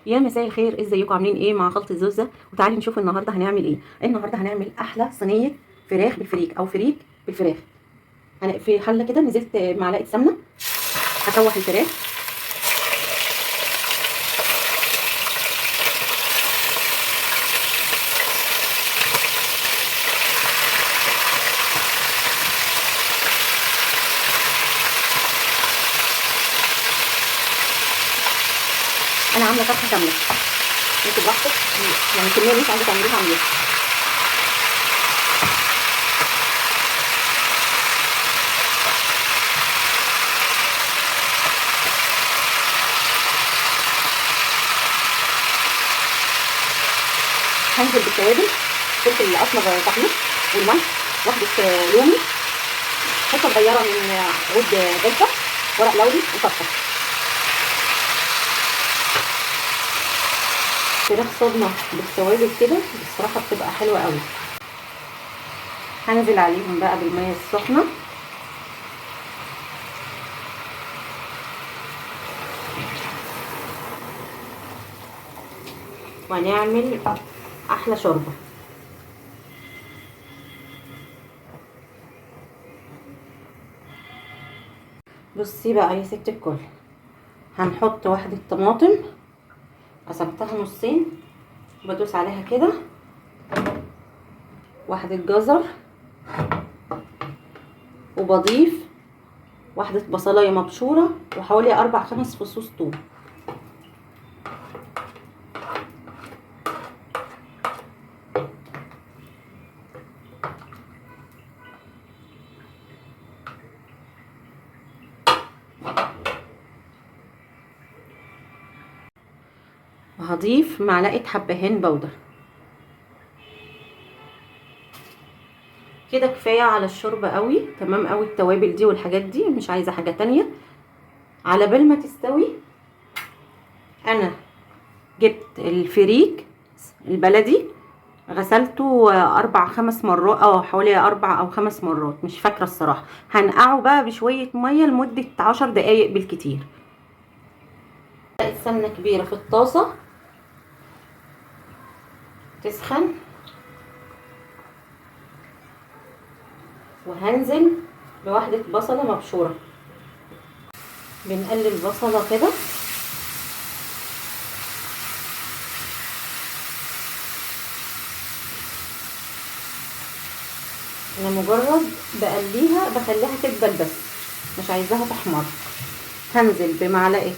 يا مساء الخير، ازيكم؟ عاملين ايه مع خلطة زوزة؟ وتعالي نشوف النهارده هنعمل ايه. النهارده هنعمل احلى صينيه فراخ بالفريك او فريك بالفراخ. في حله كده نزلت معلقه سمنه، هشوح الفراخ. انا عامله فرخه كامله، انتوا براحتك يعني الكميه اللي انتوا عايزه تعملوها اعملوها. هنزل بالتوابل، فلفل اسمر طحين والملح، واحده لومي، حته صغيره من عود جلسه، ورق لوري وشطه. فراخ صدمه بالتوابل كده بصراحه بتبقى حلوه قوي. هنزل عليهم بقى بالميه السخنه، وهنعمل احلى شوربه. بصي بقى يا ست الكل، هنحط واحده طماطم قسمتها نصين، بدوس عليها كده، واحده جزر، وبضيف واحده بصلايه مبشوره، وحوالي 4-5 فصوص ثوم. وهضيف معلقه حبهان بودر. كده كفايه على الشوربه قوي، تمام قوي. التوابل دي والحاجات دي مش عايزه حاجه تانية. على بال ما تستوي انا جبت الفريك البلدي، غسلته 4-5 مرات، حوالي 4 أو 5 مرات، مش فاكره الصراحه. هنقعه بقى بشويه ميه لمده 10 دقايق بالكتير. السمنه كبيره في الطاسه تسخن، وهنزل بواحده بصله مبشوره. بنقلب البصله كده، انا مجرد بقليها بخليها تدبل بس، مش عايزاها تحمر. هنزل معلقه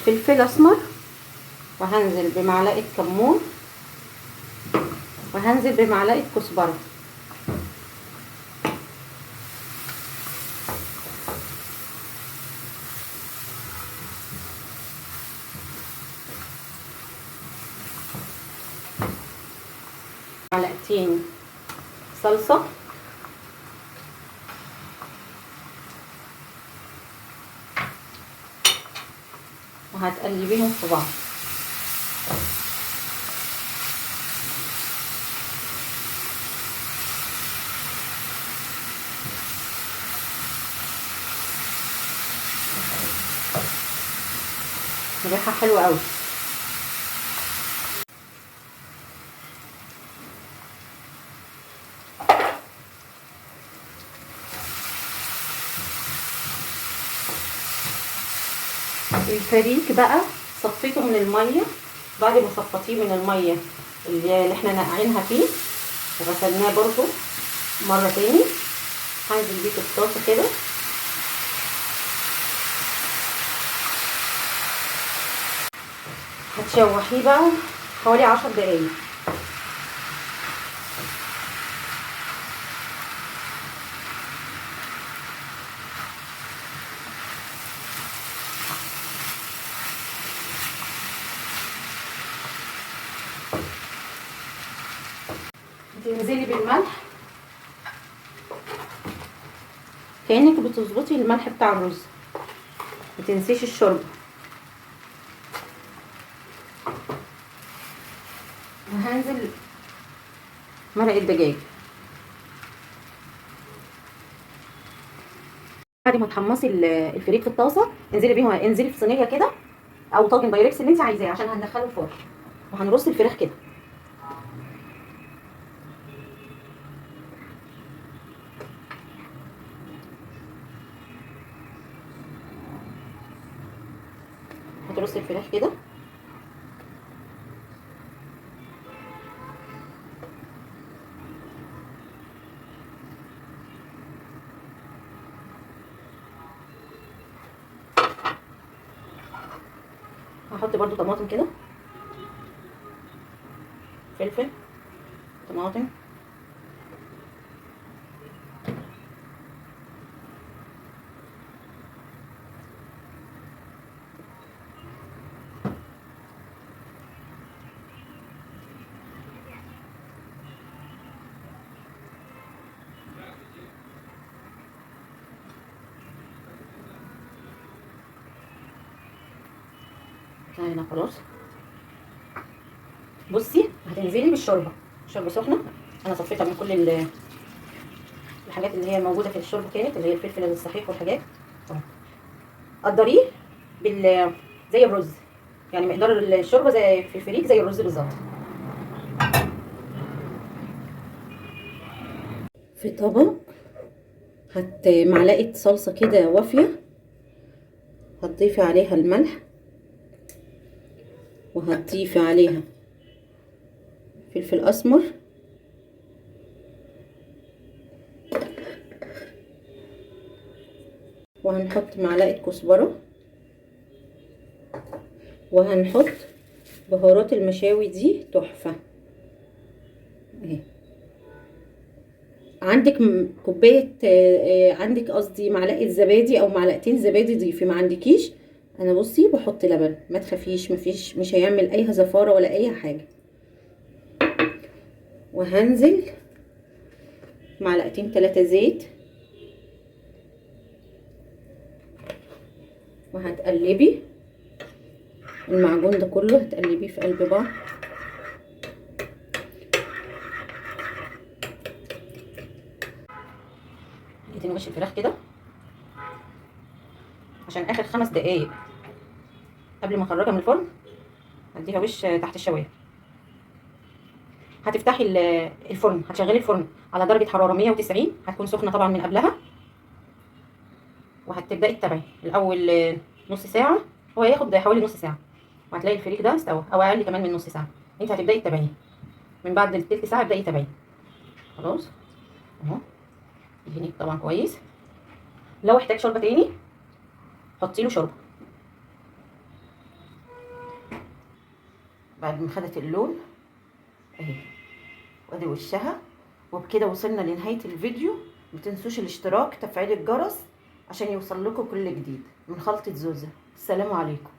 فلفل اسمر، وهنزل بمعلقه كمون، وهنزل بمعلقه كزبره. معلقتين صلصه، وهتقلبيهم في بعض. ريحه حلوه قوي. الفريك بقى صفيته من الميه، بعد ما صفيتيه من الميه اللي احنا نقعينها فيه، وغسلناه برضو مره تاني، هنزل بيه في الطاسه كده. هتشوحيه بقى حوالي 10 دقايق. تنزلي بالملح كأنك بتظبطي الملح بتاع الرز، متنسيش الشوربه. وهنزل مرق الدجاج. بعد ما تحمصي الفريك في الطاسه، انزلي في صينيه كده او طاجن بايركس اللي انت عايزاه، عشان هندخله الفرن. وهنرص الفراخ كده. هترص الفراخ كده. هحط برضو طماطم كده، فلفل، طماطم. هنا خلاص. بصي هتنزلي بالشوربه، شوربه سخنه. انا صفيتها من كل الحاجات اللي هي موجوده في الشوربه، كانت اللي هي الفلفل الصحيح والحاجات. قدريه زي الرز، يعني مقدار الشوربه زي في الفريك زي الرز بالظبط. في طبق معلقه صلصه كده وافيه، هتضيفي عليها الملح، وهتضيفي عليها فلفل اسمر، وهنحط معلقه كزبره، وهنحط بهارات المشاوي دي تحفه اهي. عندك كوبايه عندك قصدي معلقه زبادي او معلقتين زبادي ضيفي، ما عندكيش انا بصي بحط لبن، ما تخافيش، مش هيعمل اي زفاره ولا اي حاجه. وهنزل معلقتين 3 زيت، وهتقلبي المعجون ده كله، هتقلبيه في قلب بعض. اديني وش الفراخ كده عشان اخر 5 دقايق قبل ما اخرجها من الفرن هديها وش تحت الشوايه. هتفتحي الفرن، هتشغلي الفرن على درجه حراره 190، هتكون سخنه طبعا من قبلها. وهتبداي تتابعي الاول نص ساعه، هو هياخد حوالي نص ساعه، وهتلاقي الفريك ده استوى او اقل كمان من نص ساعه. انت هتبداي تتابعيه من بعد التلت ساعه، ابداي تتابعيه. خلاص اهو. الفريك طبعا كويس. لو احتاج شوربه تاني حطي له شوربه. بعد ما خدت اللون اهي، وادي وشها. وبكده وصلنا لنهايه الفيديو. متنسوش الاشتراك، تفعيل الجرس، عشان يوصل لكم كل جديد من خلطة زوزة. السلام عليكم.